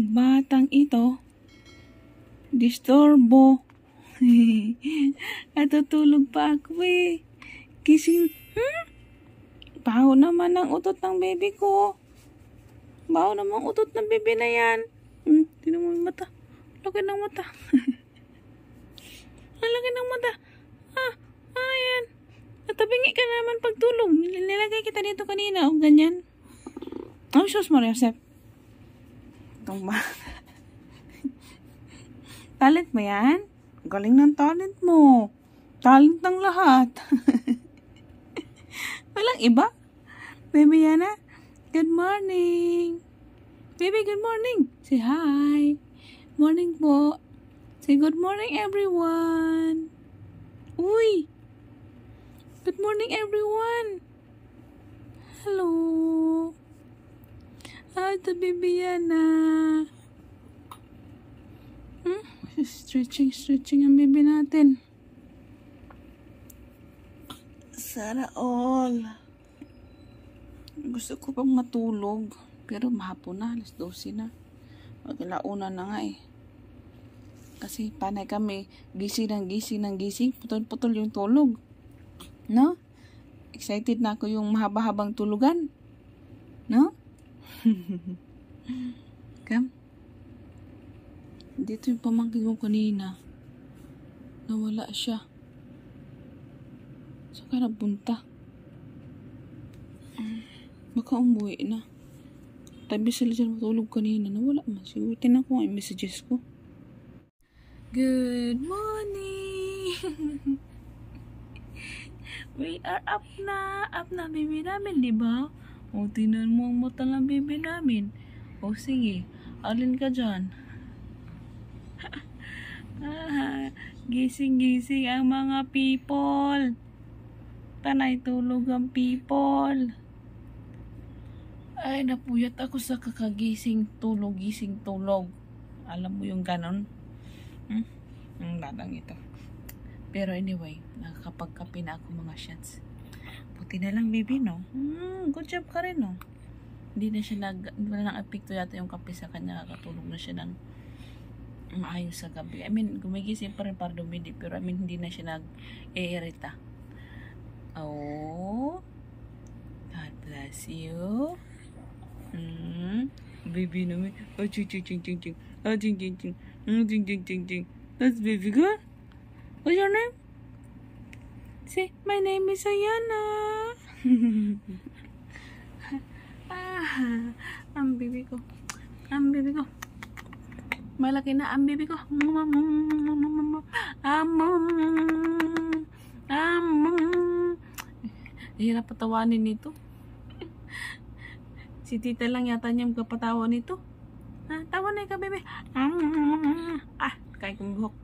Batang ito, disturbo. Natutulog pa ako eh. Gising. Baho naman ang utot ng baby ko. Baho naman ang utot ng baby na yan. Tingnan mo yung mata. Laki ng mata. Ang laki ng mata. Ano yan? Natabingi ka naman pagtulog. Nilagay kita dito kanina. O ganyan. Oh, sus Maria Josep. Itong ba? Talent mo yan? Galing ng talent mo. Talent ng lahat. Walang iba. Baby Yana, good morning. Baby, good morning. Say hi. Morning po. Say good morning everyone. Uy. Good morning everyone. Hello. Ito Baby Yana. Stretching ang baby natin. Sana all. Gusto ko pang matulog. Pero mahapon na. Alas 12 na. Maglauna na nga eh. Kasi panay kami. Gising. Putol-putol yung tulog. No? Excited na ako yung mahaba-habang tulugan. No? Come. Dito yung pamangkin ko kanina. Nawala siya. Saan ka napunta? Baka umuwi na. Tabi sila dyan matulog kanina. Nawala man. Siguro tinan ko ang messages ko. Good morning! We are up na. Up na baby namin, diba? O, tinan mo ang mata ng baby namin. O, sige. Alin ka dyan? Gising ang mga people. Tanay tulog ang people. Ay, napuyat ako sa kakagising tulog. Alam mo yung ganon? Ang batang ito. Pero anyway, nakakapagkape na ako mga shots. Puti na lang baby, no? Good job ka rin, no? Hindi na nang-apekto yata yung kape sa kanya. Nakakatulog na siya ng maayos sa gabi. I mean, gumigising pa rin para dumidi. Pero I mean, hindi na siya nag-e-irita. Oh, God bless you. Baby namin. Oh, ching. Oh, ching. Ching. That's baby girl. What's your name? Say, my name is Ayana. Ang baby ko. Malaki na ang baby ko. Hirap patawanin nito. Si tita lang yata niya magpapatawa nito. Tawa na ka, baby. Kaya kong buhok.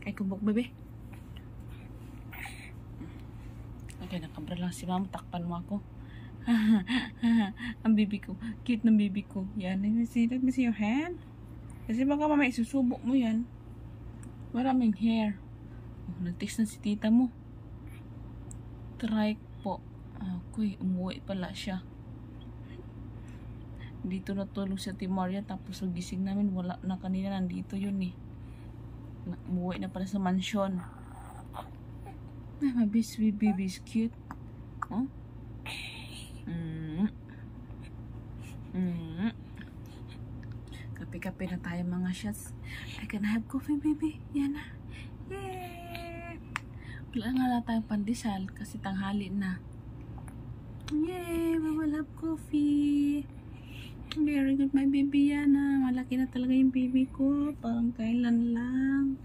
Kaya kong buhok, baby. Okay, nakabra lang si mama. Takpan mo ako. Ang baby ko. Cute ng baby ko. Yan. Let me see your hand. Kasi baka mamaya isusubok mo yan. Maraming hair. Nag-text na si tita mo. Try po. Ako'y umuwi pala siya. Dito natulog si Ate Maria. Tapos gising namin. Wala na kanina. Nandito yun eh. Umuwi na pala sa mansion. My sweet baby is cute. Oh? Kape-kape na tayo mga shots. I can have coffee, baby. Yan na. Yay! Wala nga tayong pandesal kasi tanghali na. Yay! We will have coffee. Very good, my baby. Yan na. Malaki na talaga yung baby ko. Parang kailan lang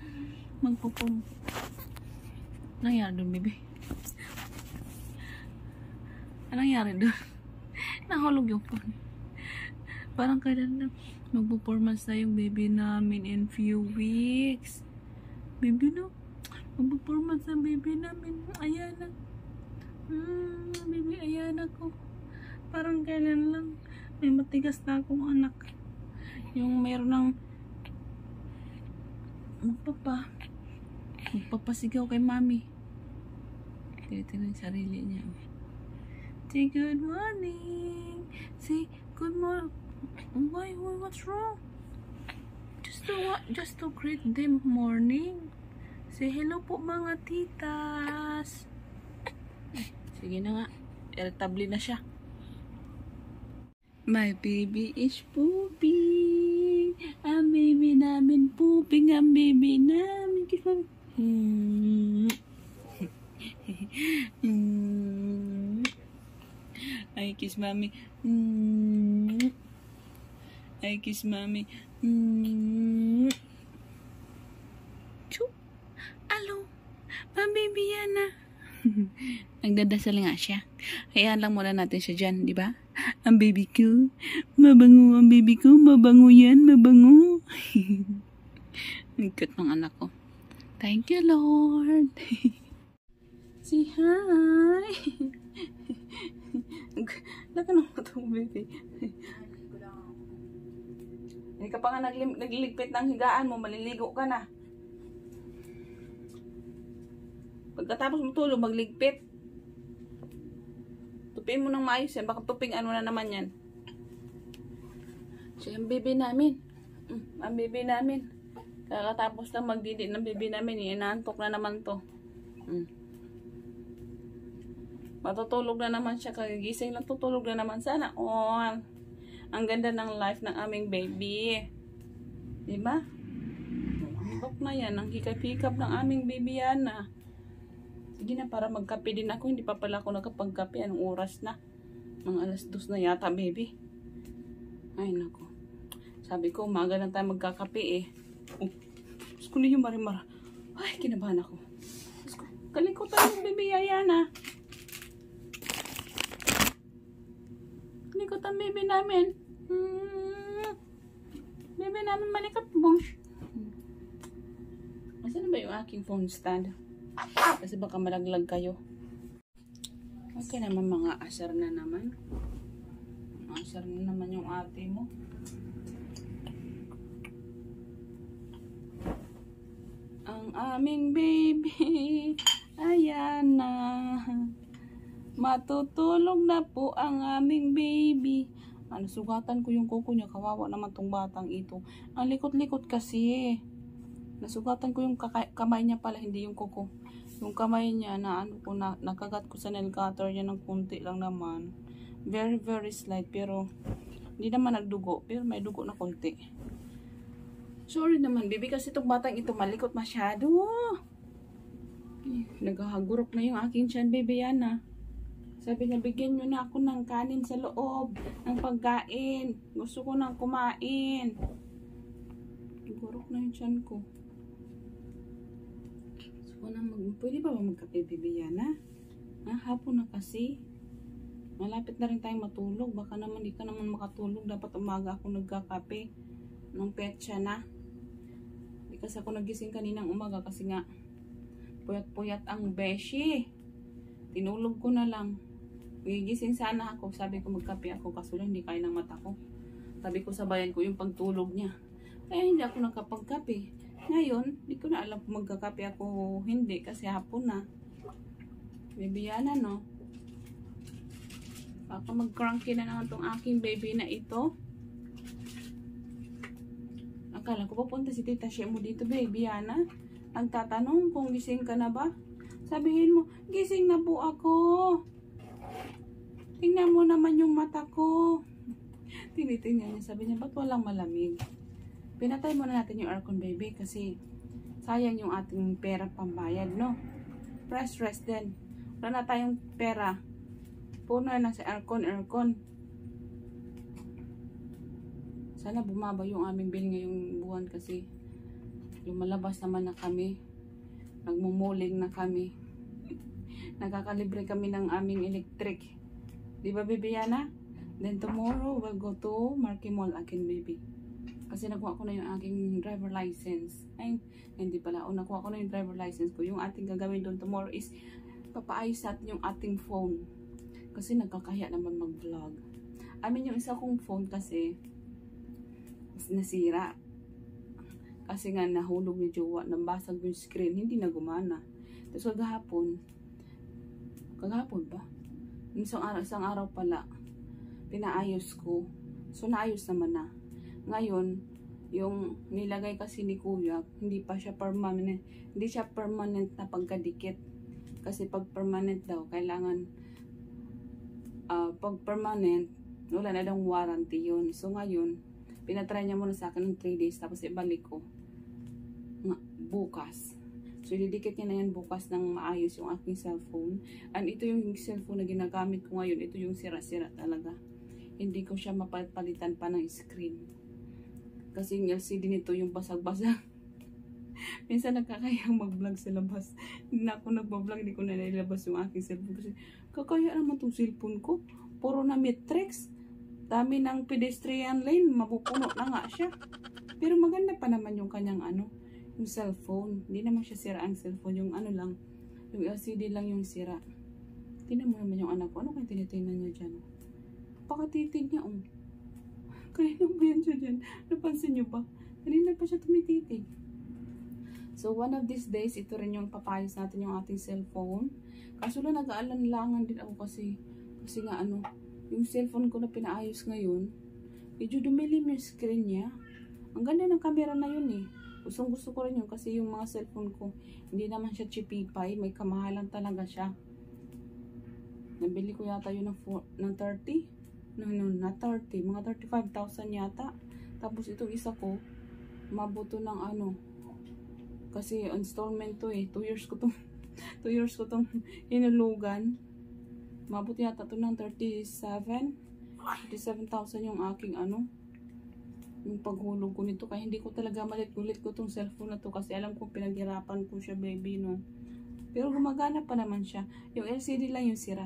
magpupum. Nangyari doon, baby? Anong nangyari doon? Nahulog yung phone. Parang kailan lang magpo-performance na yung baby namin in few weeks. Baby, no? Magpo-performance na baby namin. Ayana. Baby, Ayana ko. Parang kailan lang may matigas na akong anak. Yung mayroon ng magpapa. Magpapasigaw kay mami. Tinitingnan yung sarili niya. Say good morning. Say good morning. Why, what's wrong? Just to greet them morning. Say hello po mga titas. Sige na nga. Irritable na siya. My baby is pooping. Ang baby namin pooping. Ang baby namin. I kiss mommy. I kiss mommy. Alo, baby Yana. Nagdadasal nga siya. Hayaan lang muna natin siya dyan, di ba? Ang baby ko, mabango ang baby ko, mabango yan, mabango. Ang cute ng anak ko. Thank you, Lord. Say hi. Laka na mo itong baby. Hindi ka pa nga nagliligpit ng higaan mo, maliligo ka na. Pagkatapos mo tulog, magligpit. Tupiin mo ng maayos yan. Baka tuping ano na naman yan. So, yung baby namin. Ang baby namin. Kakatapos na magdidi ng baby namin. Inaantok na naman to. Matutulog na naman siya. Kagigising lang tutulog na naman. Sana all. Ang ganda ng life ng aming baby. Diba? Antok na yan. Ang hikap-hikap ng aming baby yan na. Sige na, para magkape din ako. Hindi pa pala ako nakapagkape. Anong oras na? Mga alas 2 na yata, baby. Ay, nako. Sabi ko, umaga lang tayo magkakape eh. Diyos ko na yung marimara. Ay, kinabahan ako. Diyos ko, kalikutan yung baby Ayana. Kalikutan baby namin. Baby namin malikap mo. Asan na ba yung aking phone stand? Kasi baka malaglag kayo. Okay naman, mga asar na naman. Asar na naman yung ate mo. Ang aming baby, ayan na. Matutulog na po ang aming baby. Nasugatan ko yung kuko niya. Kawawa naman tong batang ito. Ang likot-likot kasi. Nasugatan ko yung kamay niya pala, hindi yung kuko. Yung kamay niya na ano ko na nakagat ko sa nail cutter niya ng kunti lang naman. Very very slight, pero hindi naman nagdugo, pero may dugo na kunti. Sorry naman baby, kasi itong batang ito malikot masyado. Naghahagurok na yung aking tiyan, baby Yana. Sabi niya, bigyan nyo na ako ng kanin sa loob ng pagkain. Gusto ko nang kumain. Gurok na yung tiyan ko. Pwede ba magkape, baby Yana? Hapon na kasi. Malapit na rin tayong matulog. Baka naman di ka naman makatulog. Dapat umaga ako nagkakape. Nung petsa na. Di kasi ako nagising kaninang umaga kasi nga puyat-puyat ang beshi. Tinulog ko na lang. Gigising sana ako. Sabi ko magkape ako kaso lang hindi kaya ng mata ko. Sabi ko sabayan ko yung pagtulog niya. Kaya hindi ako nakapagkape. Ngayon, di ko na alam kung magkakape ako hindi kasi hapon na. Baby Yana, no? Baka mag-cranky na naman tong aking baby na ito. Akala ko papunta si Tita Shea mo dito, baby Yana. Nagtatanong kung gising ka na ba? Sabihin mo, gising na po ako. Tingnan mo naman yung mata ko. Tinitingnan niya, sabi niya, ba't walang malamig? Pinatay muna natin yung aircon, baby, kasi sayang yung ating pera pambayad, no? Press rest din. Wala na tayong pera. Puno na sa aircon. Sana bumaba yung aming bill ngayong buwan kasi lumalabas naman na kami. Nagmumuling na kami. Nakakalibre kami ng aming electric. Di ba, baby Yana? Then tomorrow, we'll go to Marquee Mall again, baby. Kasi nakuha ko na yung aking driver license. Ay, hindi pala. O, nakuha ko na yung driver license ko. Yung ating gagawin doon tomorrow is papaayos natin yung ating phone. Kasi nagkakahiya naman mag-vlog. I mean, yung isa kong phone kasi nasira. Kasi nga nahulog ni jowa, nabasag yung screen, hindi na gumana. Tapos kagahapon ba? Isang araw pala, pinaayos ko. So naayos naman na. Ngayon, yung nilagay kasi ni Kuya, hindi siya permanent na pagkadikit. Kasi pag permanent daw, kailangan pag permanent, wala na daw warranty yun. So ngayon, pinatry niya muna sa akin ng 3 days, tapos ibalik ko bukas. So ididikit niya na yan bukas ng maayos yung aking cellphone. And ito yung cellphone na ginagamit ko ngayon. Ito yung sira-sira talaga. Hindi ko siya mapalitan pa ng screen. Kasi yung LCD nito yung basag-basag. Minsan nakakayang mag-vlog sa labas. Hindi na ako nag-vlog, hindi ko na nilabas yung aking cellphone. Kasi kakaya naman itong cellphone ko. Puro na matrix. Dami ng pedestrian lane. Mapupuno na nga siya. Pero maganda pa naman yung kanyang yung cellphone. Hindi naman siya sira ang cellphone. Yung lang, yung LCD lang yung sira. Tingnan mo naman yung anak ko. Ano kaya tinitingnan niya dyan? Pakatitig niya, Kanina ba yan siya dyan? Napansin niyo ba? Kanina pa siya tumititig. So, one of these days, ito rin yung papayos natin yung ating cellphone. Kaso lang, nag-aalanlangan din ako kasi nga yung cellphone ko na pinaayos ngayon, medyo dumilim yung screen niya. Ang ganda ng camera na yun eh. Gusto ko rin yun kasi yung mga cellphone ko, hindi naman siya cheapy-pie, may kamahalan talaga siya. Nabili ko yata yun ng 30. Na 30, mga 35,000 yata. Tapos itong isa ko, mabuto ng kasi installment to eh. 2 years ko tong hinulugan. Mabuti yata to ng 37,000 yung aking yung paghulog ko nito. Kaya hindi ko talaga malit-ulit ko tong cellphone na to kasi alam ko pinaghirapan ko siya, baby, no. Pero gumagana pa naman siya. Yung LCD lang yung sira.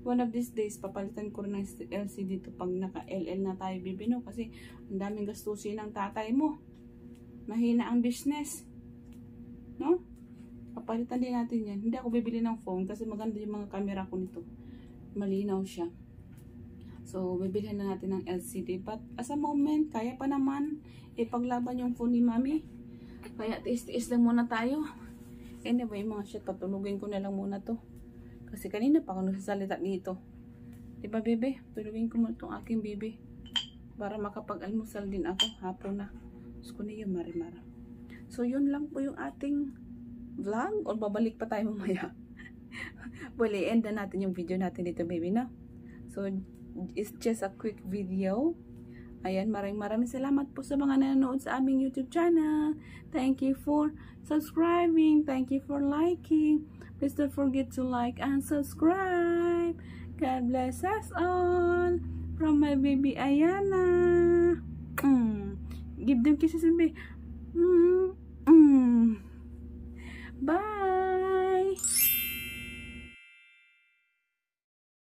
One of these days, papalitan ko rin ng LCD to pag naka-LL na tayo, baby, no. Kasi ang daming gastusin ng tatay mo. Mahina ang business. No? Papalitan din natin yan. Hindi ako bibili ng phone kasi maganda yung mga camera ko nito. Malinaw siya. So, bibilhin na natin ng LCD. But, as a moment, kaya pa naman ipaglaban yung phone ni Mami. Kaya, tiis-tiis lang muna tayo. Anyway, mga shit, patulugin ko na lang muna to. Kasi kanina pa ako nagsasalita dito. Diba, bebe? Tulugin ko muna itong aking bebe. Para makapag-almusal din ako. Hapon na. Gusto ko na yung marimara. So, yun lang po yung ating vlog. O babalik pa tayo mamaya. Well, i-end na natin yung video natin dito, baby, na. So, it's just a quick video. Ayan, maraming salamat po sa mga nanonood sa aming YouTube channel. Thank you for subscribing. Thank you for liking. Please don't forget to like and subscribe. God bless us all. From my baby Ayana. Give them kisses and be. Bye.